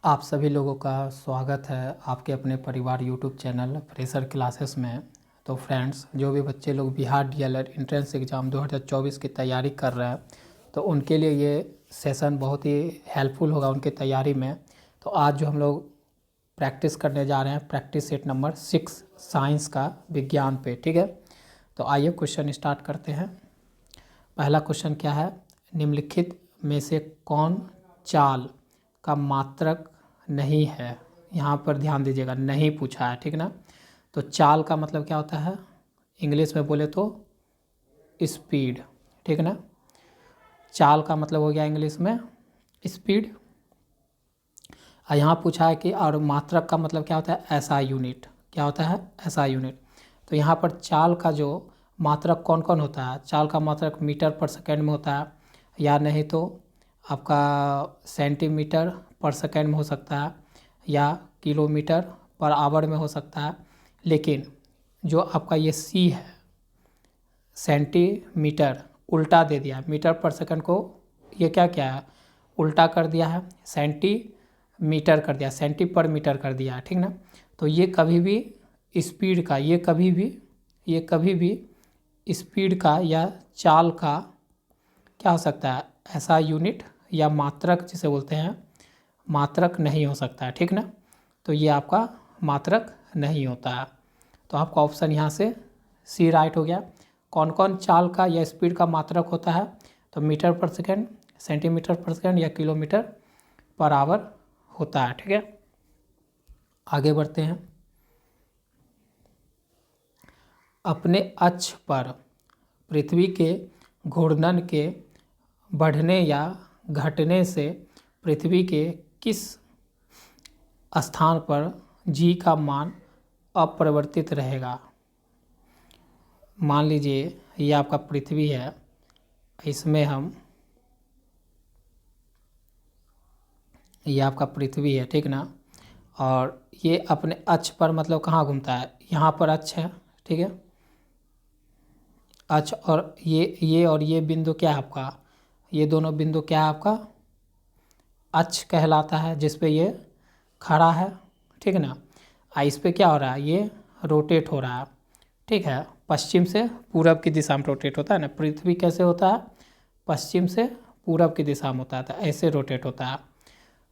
आप सभी लोगों का स्वागत है आपके अपने परिवार यूट्यूब चैनल फ्रेशर क्लासेस में। तो फ्रेंड्स, जो भी बच्चे लोग बिहार डीएलएड एंट्रेंस एग्ज़ाम 2024 की तैयारी कर रहे हैं तो उनके लिए ये सेशन बहुत ही हेल्पफुल होगा उनकी तैयारी में। तो आज जो हम लोग प्रैक्टिस करने जा रहे हैं, प्रैक्टिस सेट नंबर 6 साइंस का विज्ञान पे, ठीक है। तो आइए क्वेश्चन स्टार्ट करते हैं। पहला क्वेश्चन क्या है, निम्नलिखित में से कौन चाल का मात्रक नहीं है। यहाँ पर ध्यान दीजिएगा, नहीं पूछा है, ठीक ना। तो चाल का मतलब क्या होता है, इंग्लिश में बोले तो स्पीड, ठीक ना। चाल का मतलब हो गया इंग्लिश में स्पीड। और यहाँ पूछा है कि और मात्रक का मतलब क्या होता है, एसआई यूनिट। क्या होता है, एसआई यूनिट। तो यहाँ पर चाल का जो मात्रक कौन कौन होता है, चाल का मात्रक मीटर पर सेकेंड में होता है, या नहीं तो आपका सेंटीमीटर पर सेकेंड में हो सकता है, या किलोमीटर पर आवर में हो सकता है। लेकिन जो आपका ये सी है, सेंटीमीटर उल्टा दे दिया, मीटर पर सेकंड को ये क्या क्या है, उल्टा कर दिया है, सेंटीमीटर कर दिया, सेंटी पर मीटर कर दिया है, ठीक ना। तो ये कभी भी स्पीड का, ये कभी भी स्पीड का या चाल का क्या हो सकता है, ऐसा यूनिट या मात्रक जिसे बोलते हैं, मात्रक नहीं हो सकता है, ठीक ना। तो ये आपका मात्रक नहीं होता है। तो आपका ऑप्शन यहाँ से सी राइट हो गया। कौन कौन चाल का या स्पीड का मात्रक होता है, तो मीटर पर सेकेंड, सेंटीमीटर पर सेकेंड या किलोमीटर पर आवर होता है, ठीक है। आगे बढ़ते हैं। अपने अक्ष पर पृथ्वी के घूर्णन के बढ़ने या घटने से पृथ्वी के किस स्थान पर जी का मान अपरिवर्तित रहेगा। मान लीजिए ये आपका पृथ्वी है, इसमें हम, ये आपका पृथ्वी है, ठीक ना। और ये अपने अक्ष पर मतलब कहाँ घूमता है, यहाँ पर अक्ष है, ठीक है। अक्ष और ये और ये बिंदु क्या है आपका, ये दोनों बिंदु क्या है आपका, अक्ष कहलाता है, जिस पे ये खड़ा है, ठीक ना। इस पे क्या हो रहा है, ये रोटेट हो रहा है, ठीक है। पश्चिम से पूरब की दिशा में रोटेट होता है ना, पृथ्वी कैसे होता है, पश्चिम से पूरब की दिशा में होता है, तो ऐसे रोटेट होता है।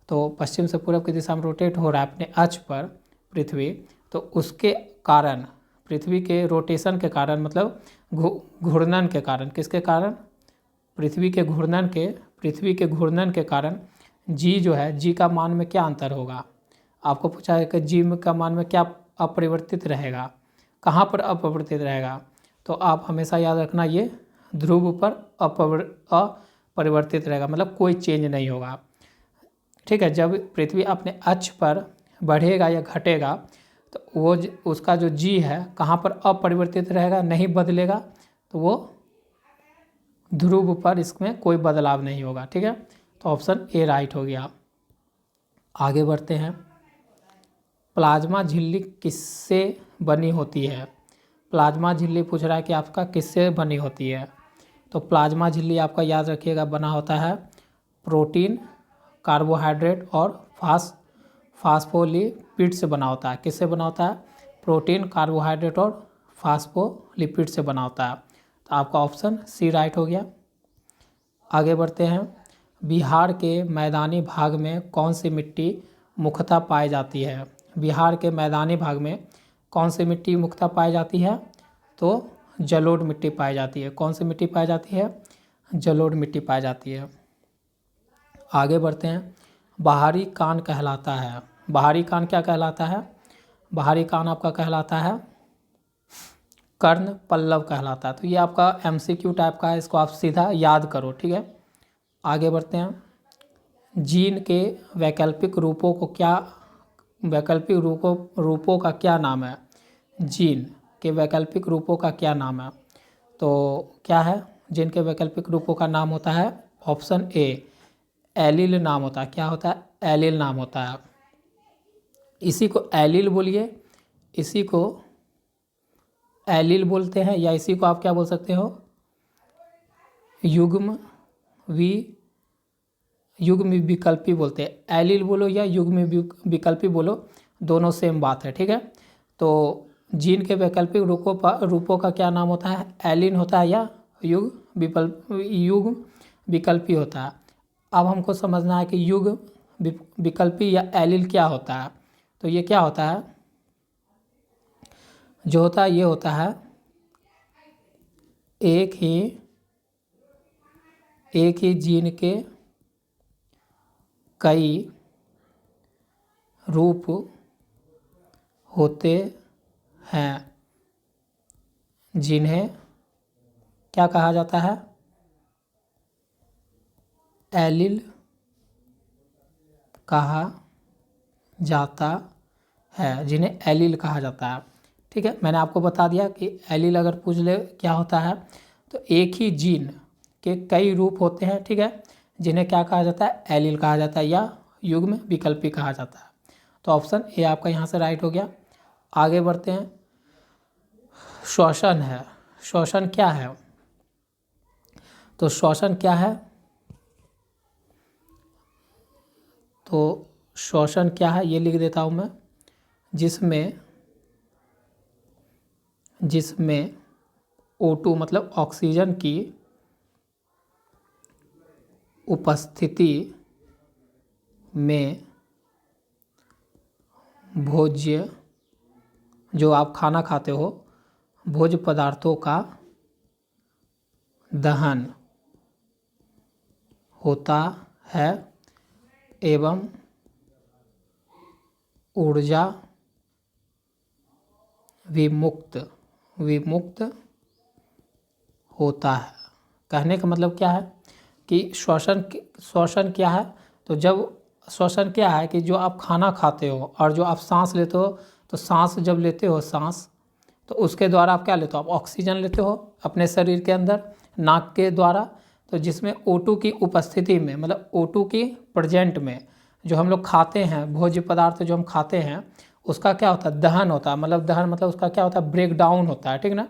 तो पश्चिम से पूरब की दिशा में रोटेट हो रहा है अपने अक्ष पर पृथ्वी। तो उसके कारण, पृथ्वी के रोटेशन के कारण, मतलब घूर्णन के कारण, किसके कारण, पृथ्वी के घूर्णन के कारण जी जो है, जी का मान में क्या अंतर होगा। आपको पूछा है कि जी का मान में क्या अपरिवर्तित रहेगा, कहाँ पर अपरिवर्तित रहेगा। तो आप हमेशा याद रखना, ये ध्रुव पर अपरिवर्तित रहेगा, मतलब कोई चेंज नहीं होगा, ठीक है। जब पृथ्वी अपने अक्ष पर बढ़ेगा या घटेगा तो वो उसका जो जी है कहाँ पर अपरिवर्तित रहेगा, नहीं बदलेगा, तो वो ध्रुव पर इसमें कोई बदलाव नहीं होगा, ठीक है। तो ऑप्शन ए राइट हो गया। आगे बढ़ते हैं। प्लाज्मा झिल्ली किससे बनी होती है। प्लाज्मा झिल्ली पूछ रहा है कि आपका किससे बनी होती है। तो प्लाज्मा झिल्ली आपका याद रखिएगा बना होता है प्रोटीन, कार्बोहाइड्रेट और फास्फोलिपिड से बना होता है। किससे बना होता है, प्रोटीन, कार्बोहाइड्रेट और फास्फोलिपिड से बना होता है। तो आपका ऑप्शन सी राइट हो गया। आगे बढ़ते हैं। बिहार के मैदानी भाग में कौन सी मिट्टी मुख्यतः पाई जाती है। बिहार के मैदानी भाग में कौन सी मिट्टी मुख्यतः पाई जाती है, तो जलोढ़ मिट्टी पाई जाती है। कौन सी मिट्टी पाई जाती है, जलोढ़ मिट्टी पाई जाती है। आगे बढ़ते हैं। बाहरी कान कहलाता है, बाहरी कान क्या कहलाता है, बाहरी कान आपका कहलाता है कर्ण पल्लव कहलाता है। तो ये आपका एमसीक्यू टाइप का है, इसको आप सीधा याद करो, ठीक है। आगे बढ़ते हैं। जीन के वैकल्पिक रूपों को क्या, वैकल्पिक रूपों का क्या नाम है। जीन के वैकल्पिक रूपों का क्या नाम है, तो क्या है, जीन के वैकल्पिक रूपों का नाम होता है ऑप्शन ए एलील नाम होता है। क्या होता है, एलील नाम होता है। इसी को एलील बोलिए, इसी को एलील बोलते हैं, या इसी को आप क्या बोल सकते हो, युग्म युग्म विकल्पी बोलते हैं। एलिल बोलो या युग्म विकल्पी बोलो, दोनों सेम बात है, ठीक है। तो जीन के वैकल्पिक रूपों का क्या नाम होता है? एलिन होता है या युग्म विकल्पी होता है। अब हमको समझना है कि युग्म विकल्पी या एलिल क्या होता है। तो ये क्या होता है? जो होता है ये होता है एक ही जीन के कई रूप होते हैं जिन्हें क्या कहा जाता है? एलिल कहा जाता है, जिन्हें एलिल कहा जाता है, ठीक है। मैंने आपको बता दिया कि एलिल अगर पूछ ले क्या होता है, तो एक ही जीन के कई रूप होते हैं, ठीक है, जिन्हें क्या कहा जाता है? एलिल कहा जाता है या युग्म विकल्पी कहा जाता है। तो ऑप्शन ए आपका यहाँ से राइट हो गया। आगे बढ़ते हैं। श्वसन है। श्वसन क्या है? तो श्वसन क्या है? तो श्वसन क्या है ये लिख देता हूँ मैं। जिसमें O2 मतलब ऑक्सीजन की उपस्थिति में भोज्य, जो आप खाना खाते हो, भोज्य पदार्थों का दहन होता है एवं ऊर्जा विमुक्त होता है। कहने का मतलब क्या है कि श्वसन क्या है? तो जब श्वसन क्या है कि जो आप खाना खाते हो और जो आप सांस लेते हो, तो सांस जब लेते हो सांस, तो उसके द्वारा आप क्या लेते हो? आप ऑक्सीजन लेते हो अपने शरीर के अंदर नाक के द्वारा। तो जिसमें O2 की उपस्थिति में, मतलब O2 की प्रेजेंट में जो हम लोग खाते हैं, भोज्य पदार्थ जो हम खाते हैं, उसका क्या होता है? दहन होता है। मतलब दहन मतलब उसका क्या होता है? ब्रेक डाउन होता है, ठीक ना,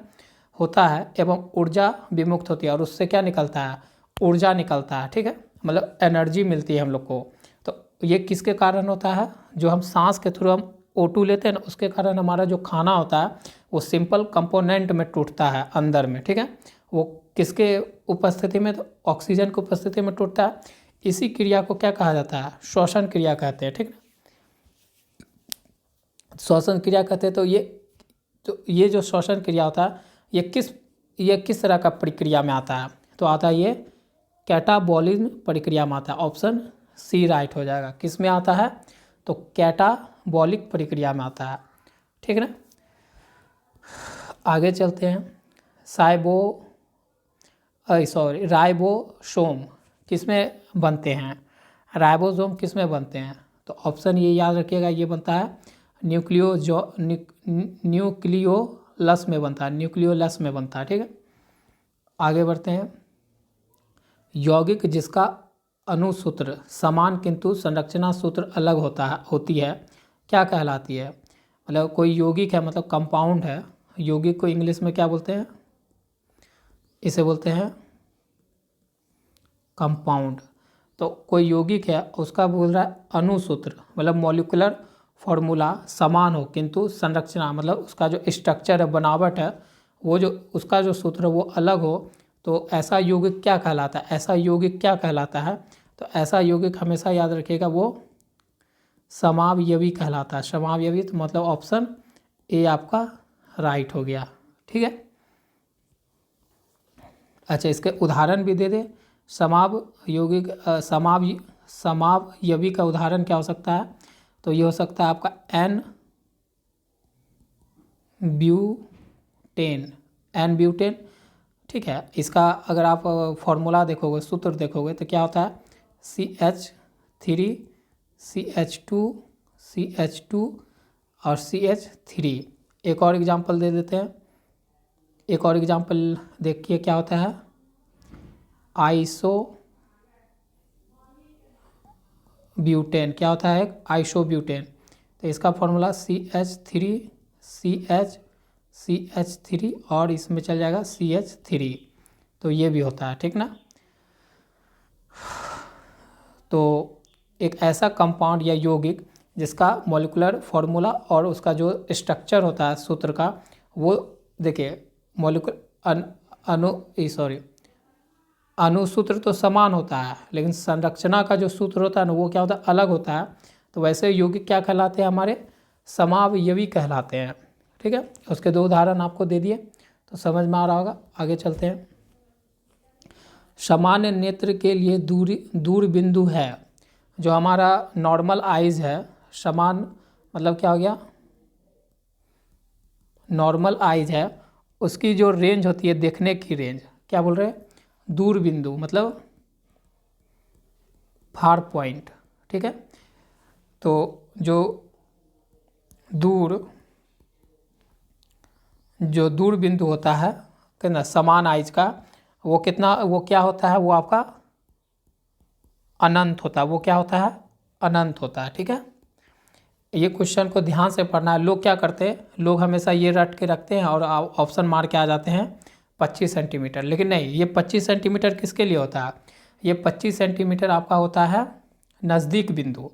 होता है एवं ऊर्जा विमुक्त होती है, और उससे क्या निकलता है? ऊर्जा निकलता है, ठीक है, मतलब एनर्जी मिलती है हम लोग को। तो ये किसके कारण होता है? जो हम सांस के थ्रू हम O2 लेते हैं ना, उसके कारण हमारा जो खाना होता है वो सिंपल कंपोनेंट में टूटता है अंदर में, ठीक है। वो किसके उपस्थिति में? तो ऑक्सीजन की उपस्थिति में टूटता है। इसी क्रिया को क्या कहा जाता है? श्वसन क्रिया कहते हैं, ठीक है। श्वसन क्रिया कहते हैं। तो ये जो श्वसन क्रिया होता है ये किस तरह का प्रक्रिया में आता है? तो आता है ये कैटाबॉलिज्म प्रक्रिया में आता है। ऑप्शन सी राइट हो जाएगा। किस में आता है? तो कैटाबॉलिक प्रक्रिया में आता है, ठीक है ना। आगे चलते हैं। राइबोसोम किस में बनते हैं? राइबोसोम किस में बनते हैं? तो ऑप्शन ये याद रखिएगा, ये बनता है न्यूक्लियोलस में बनता है, न्यूक्लियोलस में बनता है, ठीक है। आगे बढ़ते हैं। यौगिक जिसका अणुसूत्र समान किंतु संरचना सूत्र अलग होती है, क्या कहलाती है? मतलब कोई यौगिक है, मतलब कंपाउंड है। यौगिक को इंग्लिश में क्या बोलते हैं? इसे बोलते हैं कंपाउंड। तो कोई यौगिक है, उसका बोल रहा है अणुसूत्र, मतलब मॉलिक्यूलर फॉर्मूला समान हो किंतु संरचना, मतलब उसका जो स्ट्रक्चर है, बनावट है, वो जो उसका जो सूत्र है वो अलग हो, तो ऐसा यौगिक क्या कहलाता है? ऐसा यौगिक क्या कहलाता है? तो ऐसा यौगिक हमेशा याद रखिएगा, वो समावयवी कहलाता है। समावयवी तो मतलब ऑप्शन ए आपका राइट हो गया, ठीक है। अच्छा, इसके उदाहरण भी दे दे। समावयवी का उदाहरण क्या हो सकता है? तो ये हो सकता है आपका एन ब्यूटेन, ठीक है। इसका अगर आप फॉर्मूला देखोगे, सूत्र देखोगे, तो क्या होता है? CH3 CH2 और CH3। एक और एग्जांपल दे देते हैं। एक और एग्जांपल देखिए क्या होता है? आइसोब्यूटेन। क्या होता है? आइसोब्यूटेन। तो इसका फॉर्मूला CH3 और इसमें चल जाएगा CH3। तो ये भी होता है, ठीक ना। तो एक ऐसा कंपाउंड या यौगिक जिसका मॉलिक्यूलर फार्मूला और उसका जो स्ट्रक्चर होता है सूत्र का, वो देखिए मॉलिक्यूलर अणुसूत्र तो समान होता है, लेकिन संरचना का जो सूत्र होता है ना वो क्या होता है, अलग होता है। तो वैसे यौगिक क्या कहलाते हैं, हमारे समावयवी कहलाते हैं। ठीक है, उसके दो उदाहरण आपको दे दिए तो समझ में आ रहा होगा। आगे चलते हैं। सामान्य नेत्र के लिए दूर बिंदु है, जो हमारा नॉर्मल आइज है, समान मतलब क्या हो गया, नॉर्मल आइज है, उसकी जो रेंज होती है देखने की रेंज, क्या बोल रहे हैं, दूर बिंदु मतलब फार पॉइंट। ठीक है, तो जो दूर बिंदु होता है कितना समान आइज का, वो कितना, वो क्या होता है, वो आपका अनंत होता है। वो क्या होता है, अनंत होता है। ठीक है, ये क्वेश्चन को ध्यान से पढ़ना है। लोग क्या करते हैं, लोग हमेशा ये रट के रखते हैं और ऑप्शन मार के आ जाते हैं 25 सेंटीमीटर, लेकिन नहीं, ये 25 सेंटीमीटर किसके लिए होता है, ये 25 सेंटीमीटर आपका होता है नज़दीक बिंदु।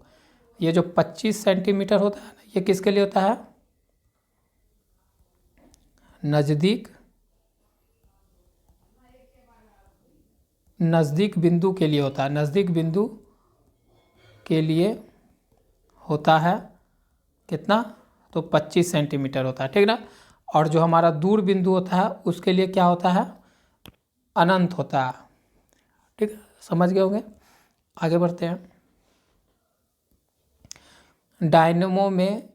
ये जो 25 सेंटीमीटर होता है ये किसके लिए होता है, नज़दीक बिंदु के लिए होता है, नज़दीक बिंदु के लिए होता है कितना, तो 25 सेंटीमीटर होता है। ठीक ना। और जो हमारा दूर बिंदु होता है उसके लिए क्या होता है, अनंत होता है। ठीक है, समझ गए होंगे। आगे बढ़ते हैं। डायनमो में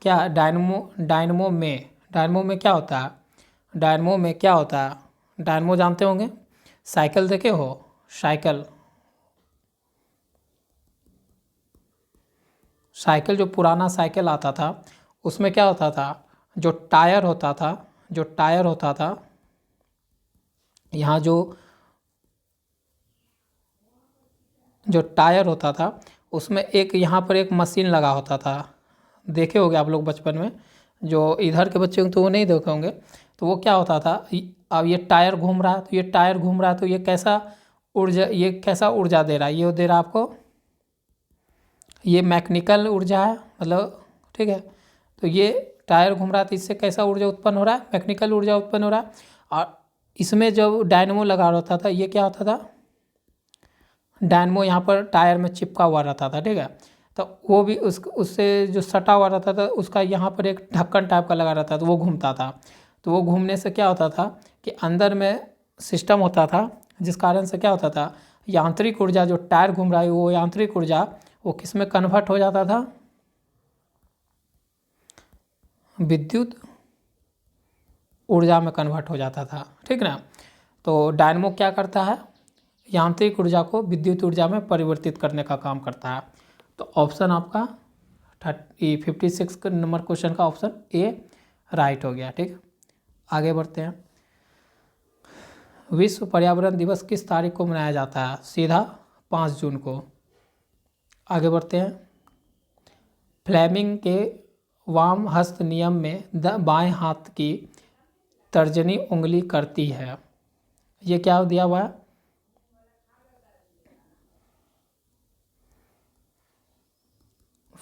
क्या, डायनमो में क्या होता है, डायनमो में क्या होता है, डायनमो जानते होंगे, साइकिल देखे हो, साइकिल जो पुराना साइकिल आता था उसमें क्या होता था, जो टायर होता था, यहाँ जो टायर होता था उसमें एक यहाँ पर एक मशीन लगा होता था, देखे होंगे आप लोग बचपन में। जो इधर के बच्चे तो वो नहीं देखे होंगे। तो वो क्या होता था, अब ये टायर घूम रहा है, तो ये कैसा ऊर्जा दे रहा है, ये दे रहा है आपको, ये मैकेनिकल ऊर्जा है मतलब। ठीक है, तो ये टायर घूम रहा है तो इससे कैसा ऊर्जा उत्पन्न हो रहा है, मैकेनिकल ऊर्जा उत्पन्न हो रहा है। और इसमें जब डायनमो लगा रहता था, ये क्या होता था, डायनमो यहाँ पर टायर में चिपका हुआ रहता था। ठीक है, तो वो भी उससे जो सटा हुआ रहता था उसका यहाँ पर एक ढक्कन टाइप का लगा रहता था, तो वो घूमता था। तो वो घूमने से क्या होता था कि अंदर में सिस्टम होता था, जिस कारण से क्या होता था, यांत्रिक ऊर्जा जो टायर घूम रहा है वो यांत्रिक ऊर्जा वो किस में कन्वर्ट हो जाता था, विद्युत ऊर्जा में कन्वर्ट हो जाता था। ठीक ना। तो डायनमो क्या करता है, यांत्रिक ऊर्जा को विद्युत ऊर्जा में परिवर्तित करने का काम करता है। तो ऑप्शन आपका 56 नंबर क्वेश्चन का ऑप्शन ए राइट हो गया। ठीक, आगे बढ़ते हैं। विश्व पर्यावरण दिवस किस तारीख को मनाया जाता है, सीधा 5 जून को। आगे बढ़ते हैं। फ्लेमिंग के वाम हस्त नियम में बाएं हाथ की तर्जनी उंगली करती है, ये क्या दिया हुआ है,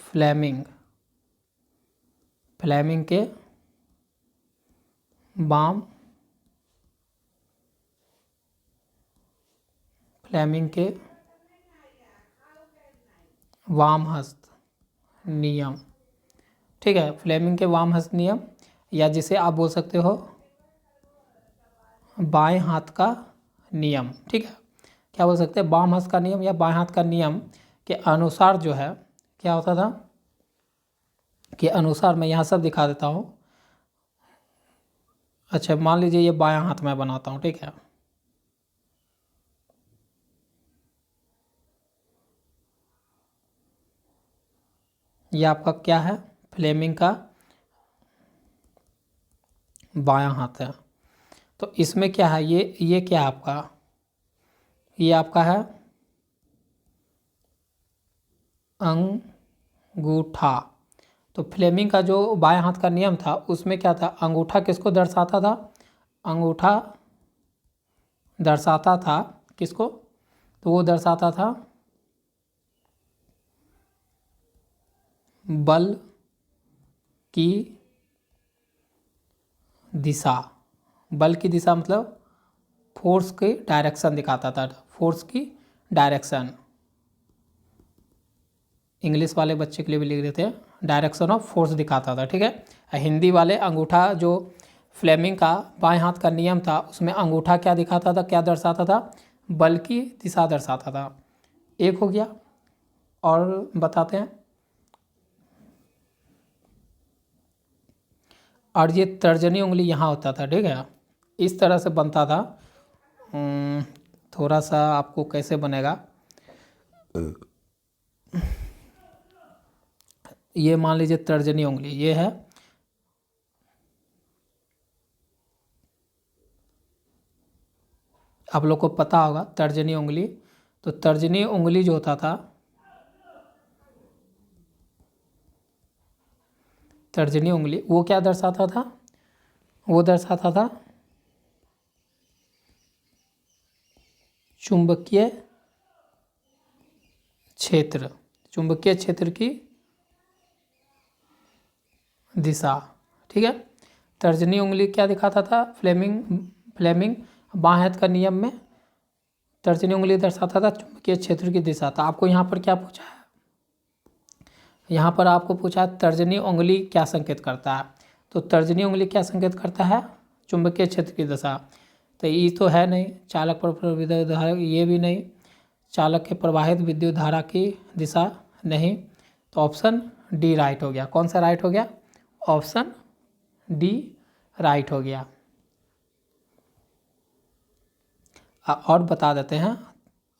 फ्लेमिंग के वाम हस्त नियम। ठीक है, फ्लेमिंग के वाम हस्त नियम, या जिसे आप बोल सकते हो बाएं हाथ का नियम। ठीक है, क्या बोल सकते हैं, वाम हस्त का नियम या बाएं हाथ का नियम के अनुसार जो है क्या होता था, के अनुसार मैं यहाँ सब दिखा देता हूँ। अच्छा, मान लीजिए ये बायां हाथ मैं बनाता हूँ। ठीक है, ये आपका क्या है, फ्लेमिंग का बायां हाथ है। तो इसमें क्या है, ये क्या है आपका, ये आपका है अंगूठा। तो फ्लेमिंग का जो बाएं हाथ का नियम था उसमें क्या था, अंगूठा किसको दर्शाता था, अंगूठा दर्शाता था किसको, तो वो दर्शाता था बल की दिशा, बल की दिशा मतलब फोर्स की डायरेक्शन दिखाता था, फोर्स की डायरेक्शन। इंग्लिश वाले बच्चे के लिए भी लिख देते हैं, डायरेक्शन ऑफ फोर्स दिखाता था, ठीक है। हिंदी वाले अंगूठा, जो फ्लेमिंग का बाएं हाथ का नियम था, उसमें अंगूठा क्या दिखाता था, क्या दर्शाता था, बल की दिशा दर्शाता था। एक हो गया। और बताते हैं, और ये तर्जनी उंगली यहाँ होता था, ठीक है, इस तरह से बनता था। थोड़ा सा आपको कैसे बनेगा, ये मान लीजिए तर्जनी उंगली ये है, आप लोग को पता होगा तर्जनी उंगली। तो तर्जनी उंगली जो होता था, तर्जनी उंगली वो क्या दर्शाता था, वो दर्शाता था चुंबकीय क्षेत्र, चुंबकीय क्षेत्र की दिशा, ठीक है। तर्जनी उंगली क्या दिखाता था, फ्लेमिंग बाएं हाथ का नियम में तर्जनी उंगली दर्शाता था चुंबकीय क्षेत्र की दिशा। तो आपको यहाँ पर क्या पूछा है, यहाँ पर आपको पूछा है तर्जनी उंगली क्या संकेत करता है। तो तर्जनी उंगली क्या संकेत करता है, चुंबकीय क्षेत्र की दिशा। तो ये तो है नहीं, चालक पर विद्युत धारा ये भी नहीं, चालक के प्रवाहित विद्युत धारा की दिशा नहीं। तो ऑप्शन डी राइट हो गया। कौन सा राइट हो गया, ऑप्शन डी राइट हो गया। और बता देते हैं,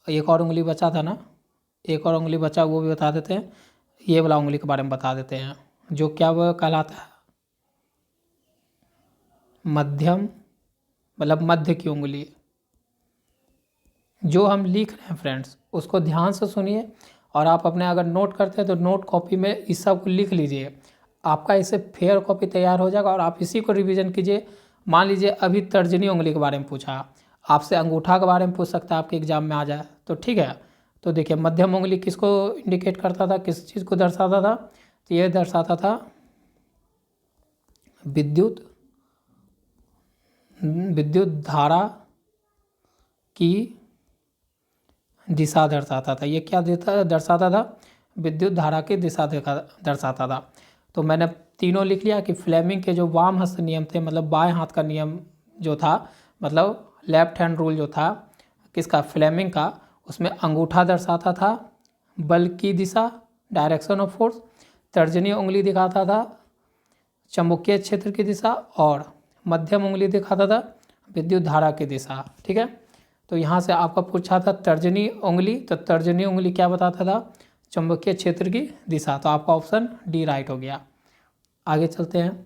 एक और उंगली बचा था ना, एक और उंगली बचा, वो भी बता देते हैं। ये वाला उंगली के बारे में बता देते हैं, जो क्या वह कहलाता है, मध्यम, मतलब मध्य की उंगली। जो हम लिख रहे हैं फ्रेंड्स, उसको ध्यान से सुनिए, और आप अपने अगर नोट करते हैं तो नोट कॉपी में इस सब को लिख लीजिए, आपका इससे फेयर कॉपी तैयार हो जाएगा और आप इसी को रिवीजन कीजिए। मान लीजिए अभी तर्जनी उंगली के बारे में पूछा, आपसे अंगूठा के बारे में पूछ सकता है, आपके एग्जाम में आ जाए तो ठीक है। तो देखिए मध्यम उंगली किसको इंडिकेट करता था, किस चीज़ को दर्शाता था, तो ये दर्शाता था विद्युत धारा की दिशा दर्शाता था। ये क्या दर्शाता था, विद्युत धारा की दिशा दर्शाता था। तो मैंने तीनों लिख लिया कि फ्लेमिंग के जो वाम हस्त नियम थे, मतलब बाएं हाथ का नियम जो था, मतलब लेफ्ट हैंड रूल जो था किसका, फ्लेमिंग का, उसमें अंगूठा दर्शाता था बल की दिशा, डायरेक्शन ऑफ फोर्स। तर्जनी उंगली दिखाता था चुंबकीय क्षेत्र की दिशा, और मध्यम उंगली दिखाता था विद्युत धारा की दिशा, ठीक है। तो यहाँ से आपका पूछा था तर्जनी उंगली, तो तर्जनी उंगली क्या बताता था, चुंबकीय क्षेत्र की दिशा। तो आपका ऑप्शन डी राइट हो गया। आगे चलते हैं,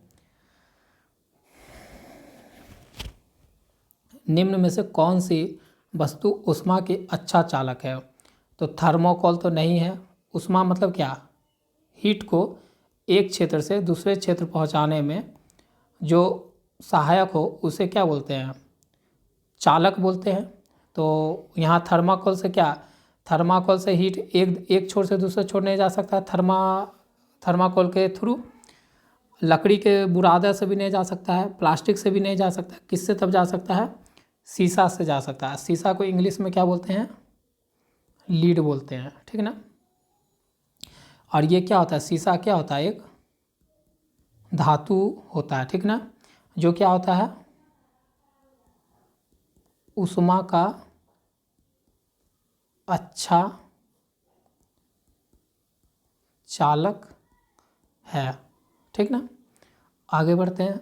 निम्न में से कौन सी वस्तु उष्मा के अच्छा चालक है। तो थर्मोकोल तो नहीं है, उष्मा मतलब क्या, हीट को एक क्षेत्र से दूसरे क्षेत्र पहुंचाने में जो सहायक हो उसे क्या बोलते हैं, चालक बोलते हैं। तो यहाँ थर्माकोल से क्या, थर्माकोल से हीट एक छोर से दूसरे छोर नहीं जा सकता है, थर्माकोल के थ्रू। लकड़ी के बुरादा से भी नहीं जा सकता है, प्लास्टिक से भी नहीं जा सकता, किससे तब जा सकता है, शीशा से जा सकता है। शीशा को इंग्लिश में क्या बोलते हैं, लीड बोलते हैं, ठीक है ना। और ये क्या होता है, शीशा क्या होता है, एक धातु होता है, ठीक ना, जो क्या होता है, उष्मा का अच्छा चालक है, ठीक ना। आगे बढ़ते हैं,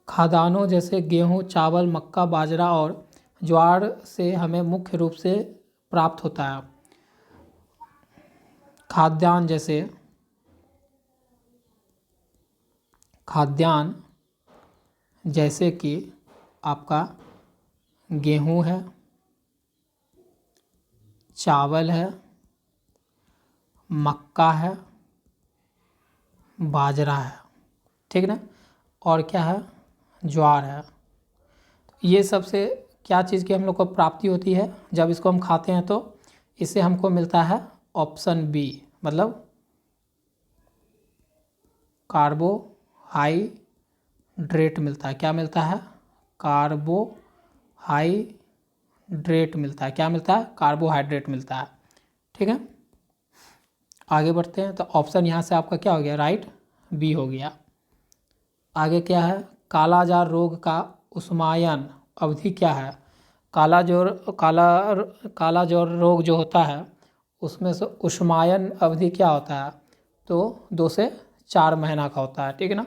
खाद्यान्नों जैसे गेहूँ, चावल, मक्का, बाजरा और ज्वार से हमें मुख्य रूप से प्राप्त होता है। खाद्यान्न जैसे कि आपका गेहूँ है, चावल है, मक्का है, बाजरा है, ठीक ना, और क्या है, ज्वार है। ये सबसे क्या चीज़ की हम लोग को प्राप्ति होती है, जब इसको हम खाते हैं तो इससे हमको मिलता है ऑप्शन बी, मतलब कार्बोहाइड्रेट मिलता है। क्या मिलता है? कार्बोहाइड्रेट मिलता है। क्या मिलता है? कार्बोहाइड्रेट मिलता है। ठीक है, आगे बढ़ते हैं। तो ऑप्शन यहाँ से आपका क्या हो गया? राइट, बी हो गया। आगे क्या है? कालाजार रोग का उष्मायन अवधि क्या है? कालाजार रोग जो होता है उसमें से उष्मायन अवधि क्या होता है? तो 2 से 4 महीना का होता है। ठीक है ना।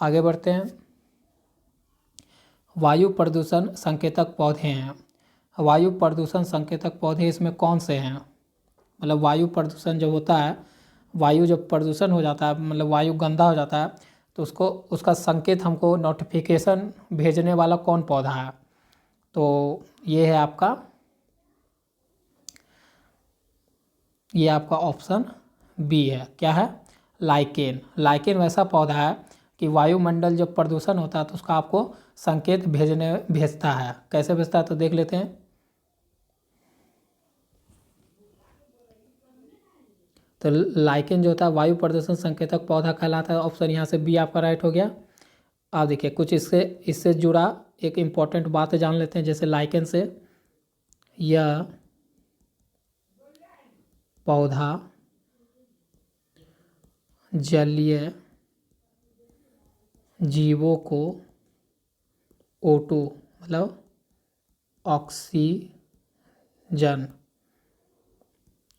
आगे बढ़ते हैं। वायु प्रदूषण संकेतक पौधे हैं। वायु प्रदूषण संकेतक पौधे इसमें कौन से हैं? मतलब वायु प्रदूषण जब होता है, वायु जब प्रदूषण हो जाता है, मतलब वायु गंदा हो जाता है, तो उसका संकेत हमको नोटिफिकेशन भेजने वाला कौन पौधा है? तो ये है आपका, ये आपका ऑप्शन बी है। क्या है? लाइकेन। लाइकेन वैसा पौधा है कि वायुमंडल जब प्रदूषण होता है तो उसका आपको संकेत भेजता है। कैसे भेजता है तो देख लेते हैं। तो लाइकेन जो होता है वायु प्रदूषण संकेतक पौधा कहलाता है। ऑप्शन यहाँ से बी आपका राइट हो गया। आप देखिए कुछ इससे जुड़ा एक इम्पॉर्टेंट बात जान लेते हैं। जैसे लाइकेन से, यह पौधा जलीय जीवों को O2 मतलब ऑक्सीजन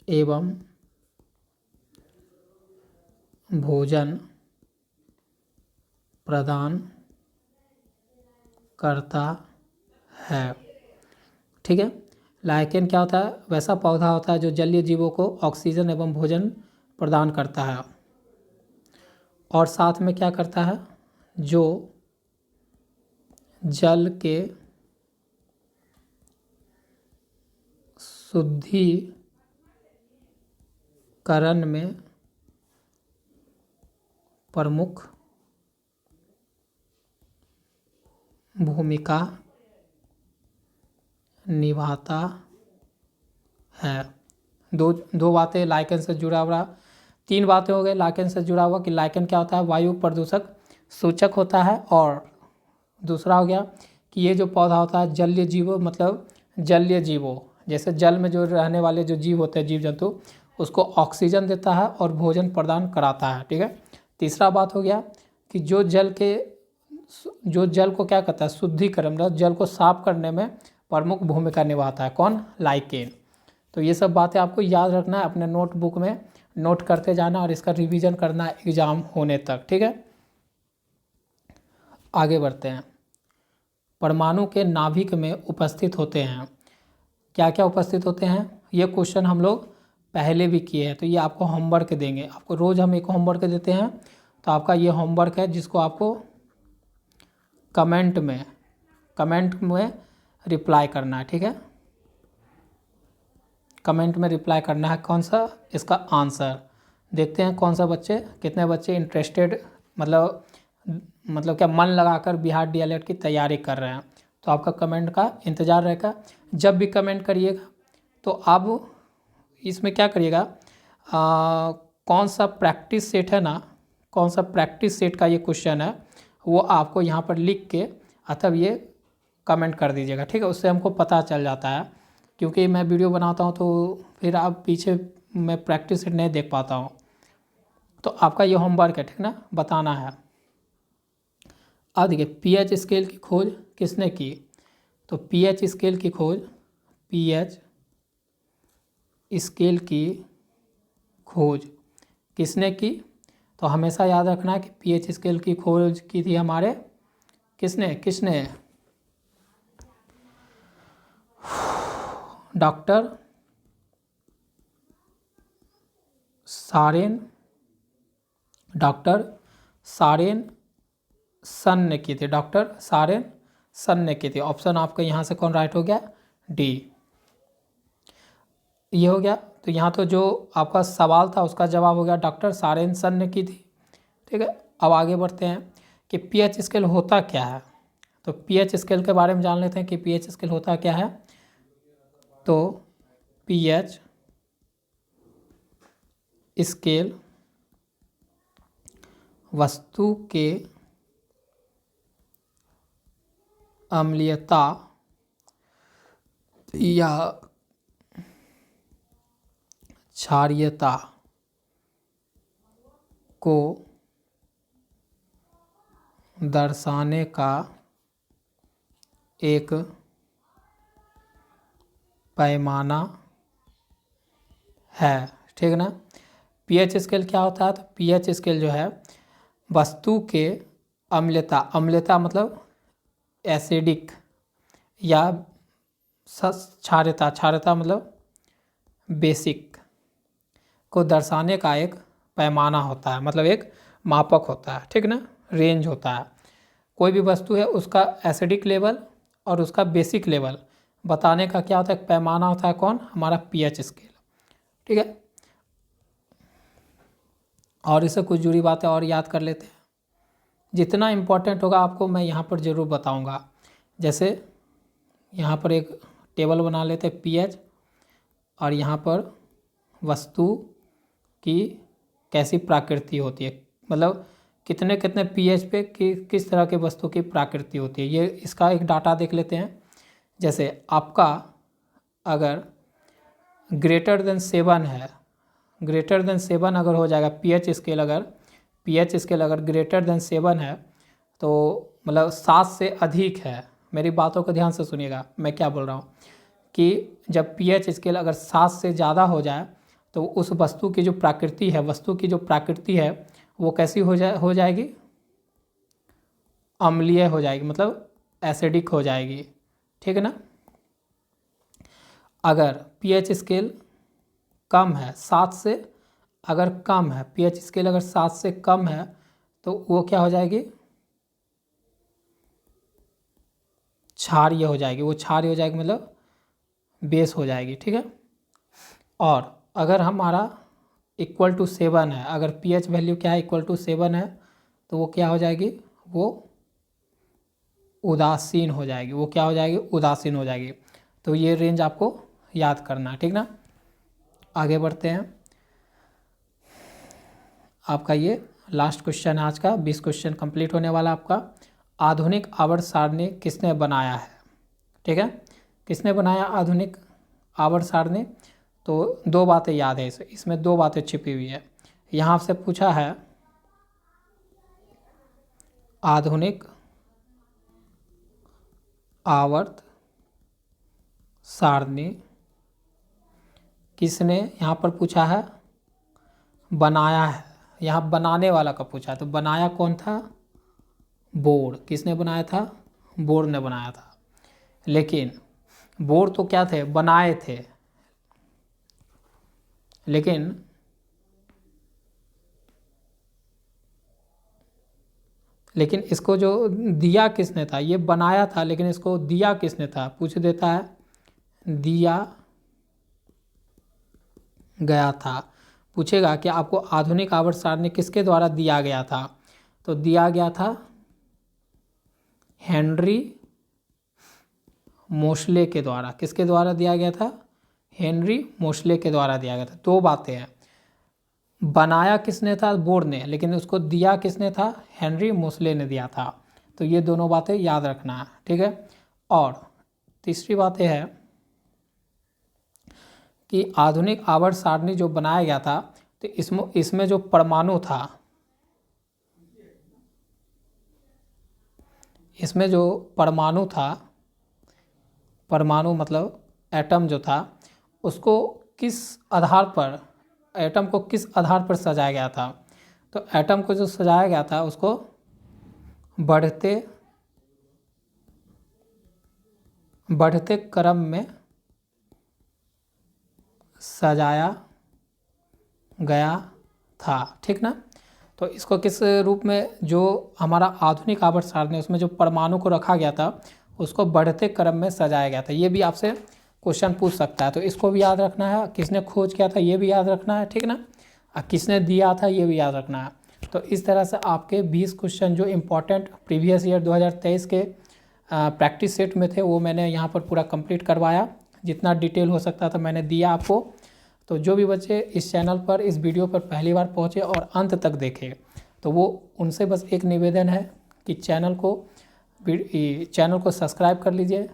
एवं भोजन प्रदान करता है। ठीक है, लाइकेन क्या होता है? वैसा पौधा होता है जो जलीय जीवों को ऑक्सीजन एवं भोजन प्रदान करता है। और साथ में क्या करता है? जो जल के शुद्धिकरण में प्रमुख भूमिका निभाता है। दो बातें लाइकेन से जुड़ा हुआ, 3 बातें हो गई लाइकेन से जुड़ा हुआ कि लाइकेन क्या होता है? वायु प्रदूषक सूचक होता है। और दूसरा हो गया कि ये जो पौधा होता है जलीय जीवों, मतलब जलीय जीवों, जैसे जल में जो रहने वाले जो जीव होते हैं, जीव जंतु, उसको ऑक्सीजन देता है और भोजन प्रदान कराता है। ठीक है, तीसरा बात हो गया कि जो जल को क्या करता है? शुद्धिकरण, मतलब जल को साफ करने में प्रमुख भूमिका निभाता है। कौन? लाइकेन। तो ये सब बातें आपको याद रखना है, अपने नोटबुक में नोट करते जाना और इसका रिवीजन करना एग्जाम होने तक। ठीक है, आगे बढ़ते हैं। परमाणु के नाभिक में उपस्थित होते हैं। क्या क्या उपस्थित होते हैं? ये क्वेश्चन हम लोग पहले भी किए हैं, तो ये आपको होमवर्क देंगे। आपको रोज़ हम एक होमवर्क देते हैं, तो आपका ये होमवर्क है जिसको आपको कमेंट में रिप्लाई करना है। ठीक है, कमेंट में रिप्लाई करना है कौन सा? इसका आंसर। देखते हैं कौन सा कितने बच्चे इंटरेस्टेड, मतलब क्या मन लगाकर बिहार डीएलएड की तैयारी कर रहे हैं। तो आपका कमेंट का इंतज़ार रहेगा। जब भी कमेंट करिएगा तो आप इसमें क्या करिएगा, कौन सा प्रैक्टिस सेट है ना, कौन सा प्रैक्टिस सेट का ये क्वेश्चन है, वो आपको यहाँ पर लिख के अथवा ये कमेंट कर दीजिएगा। ठीक है, उससे हमको पता चल जाता है, क्योंकि मैं वीडियो बनाता हूँ तो फिर आप पीछे मैं प्रैक्टिस सेट नहीं देख पाता हूँ। तो आपका ये होमवर्क है, ठीक ना, बताना है। अब देखिए पीएच स्केल की खोज किसने की? तो पीएच स्केल की खोज किसने की? तो हमेशा याद रखना है कि पीएच स्केल की खोज की थी हमारे किसने? डॉक्टर सारेनसन ने की थी। डॉक्टर सारेनसन ने की थी। ऑप्शन आपका यहाँ से कौन राइट हो गया? डी, ये हो गया। तो यहाँ तो जो आपका सवाल था उसका जवाब हो गया डॉक्टर सारेनसन ने की थी। ठीक है, अब आगे बढ़ते हैं कि पीएच स्केल होता क्या है। तो पीएच स्केल के बारे में जान लेते हैं कि पीएच स्केल होता क्या है। तो पीएच स्केल वस्तु के अम्लीयता या क्षारीयता को दर्शाने का एक पैमाना है। ठीक ना। पीएच स्केल क्या होता है? तो पीएच स्केल जो है वस्तु के अम्लता, अम्लता मतलब एसिडिक, या क्षारीयता, क्षारीयता मतलब बेसिक को दर्शाने का एक पैमाना होता है, मतलब एक मापक होता है। ठीक ना, रेंज होता है। कोई भी वस्तु है उसका एसिडिक लेवल और उसका बेसिक लेवल बताने का क्या होता है? एक पैमाना होता है। कौन? हमारा पीएच स्केल। ठीक है। और इससे कुछ जुड़ी बातें और याद कर लेते हैं। जितना इम्पोर्टेंट होगा आपको मैं यहाँ पर ज़रूर बताऊँगा। जैसे यहाँ पर एक टेबल बना लेते हैं पीएच, और यहाँ पर वस्तु की कैसी प्रकृति होती है, मतलब कितने कितने पीएच पे किस तरह के वस्तु की प्रकृति होती है, ये इसका एक डाटा देख लेते हैं। जैसे आपका अगर ग्रेटर देन 7 है, ग्रेटर देन 7 अगर हो जाएगा पीएच स्केल, अगर पीएच स्केल अगर ग्रेटर देन 7 है तो मतलब 7 से अधिक है। मेरी बातों को ध्यान से सुनिएगा, मैं क्या बोल रहा हूँ कि जब पीएच स्केल अगर 7 से ज़्यादा हो जाए तो उस वस्तु की जो प्रकृति है, वस्तु की जो प्रकृति है वो कैसी हो जाएगी? अम्लीय हो जाएगी, मतलब एसिडिक हो जाएगी। ठीक है ना। अगर पीएच स्केल कम है 7 से, अगर कम है पीएच स्केल अगर 7 से कम है तो वो क्या हो जाएगी? क्षारीय हो जाएगी। वो क्षारीय हो जाएगी मतलब बेस हो जाएगी। ठीक है। और अगर हमारा इक्वल टू 7 है, अगर पीएच वैल्यू क्या है? इक्वल टू 7 है, तो वो क्या हो जाएगी? वो उदासीन हो जाएगी। वो क्या हो जाएगी? उदासीन हो जाएगी। तो ये रेंज आपको याद करना है। ठीक ना। आगे बढ़ते हैं। आपका ये लास्ट क्वेश्चन है आज का, 20 क्वेश्चन कंप्लीट होने वाला आपका। आधुनिक आवर्त सारणी किसने बनाया है? ठीक है। किसने बनाया आधुनिक आवर्त सारणी? तो दो बातें याद है इसमें दो बातें छिपी हुई है। यहाँ से पूछा है आधुनिक आवर्त सारणी किसने, यहाँ पर पूछा है बनाया है, यहाँ बनाने वाला का पूछा है। तो बनाया कौन था? बोर। किसने बनाया था? बोर ने बनाया था। लेकिन बोर तो क्या थे? बनाए थे। लेकिन इसको जो दिया किसने था? ये बनाया था लेकिन इसको दिया किसने था? पूछ देता है दिया गया था। पूछेगा कि आपको आधुनिक आवर्त सारणी किसके द्वारा दिया गया था? तो दिया गया था हेनरी मोसले के द्वारा। किसके द्वारा दिया गया था? हेनरी मोसले के द्वारा दिया गया था। दो बातें हैं, बनाया किसने था? बोर ने। लेकिन उसको दिया किसने था? हेनरी मोसले ने दिया था। तो ये दोनों बातें याद रखना है। ठीक है। और तीसरी बात यह है कि आधुनिक आवर्त सारणी जो बनाया गया था तो इसमें जो परमाणु था, इसमें जो परमाणु था, परमाणु मतलब एटम जो था, उसको किस आधार पर, एटम को किस आधार पर सजाया गया था? तो एटम को जो सजाया गया था उसको बढ़ते क्रम में सजाया गया था। ठीक ना। तो इसको किस रूप में, जो हमारा आधुनिक आवर्त सारणी उसमें जो परमाणु को रखा गया था उसको बढ़ते क्रम में सजाया गया था। ये भी आपसे क्वेश्चन पूछ सकता है। तो इसको भी याद रखना है। किसने खोज किया था ये भी याद रखना है। ठीक ना। और किसने दिया था ये भी याद रखना है। तो इस तरह से आपके 20 क्वेश्चन जो इम्पोर्टेंट प्रीवियस ईयर 2023 के प्रैक्टिस सेट में थे वो मैंने यहाँ पर पूरा कंप्लीट करवाया। जितना डिटेल हो सकता था मैंने दिया आपको। तो जो भी बच्चे इस चैनल पर, इस वीडियो पर पहली बार पहुँचे और अंत तक देखे, तो वो उनसे बस एक निवेदन है कि चैनल को सब्सक्राइब कर लीजिए,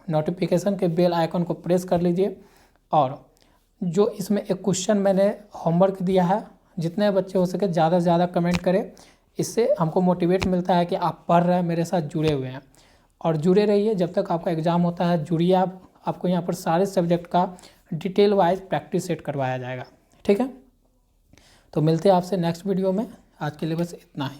नोटिफिकेशन के बेल आइकन को प्रेस कर लीजिए। और जो इसमें एक क्वेश्चन मैंने होमवर्क दिया है, जितने बच्चे हो सके ज़्यादा से ज़्यादा कमेंट करें। इससे हमको मोटिवेट मिलता है कि आप पढ़ रहे हैं, मेरे साथ जुड़े हुए हैं। और जुड़े रहिए जब तक आपका एग्ज़ाम होता है, जुड़िए आप। आपको यहाँ पर सारे सब्जेक्ट का डिटेल वाइज प्रैक्टिस सेट करवाया जाएगा। ठीक है, तो मिलते हैं आपसे नेक्स्ट वीडियो में। आज के लिए बस इतना ही।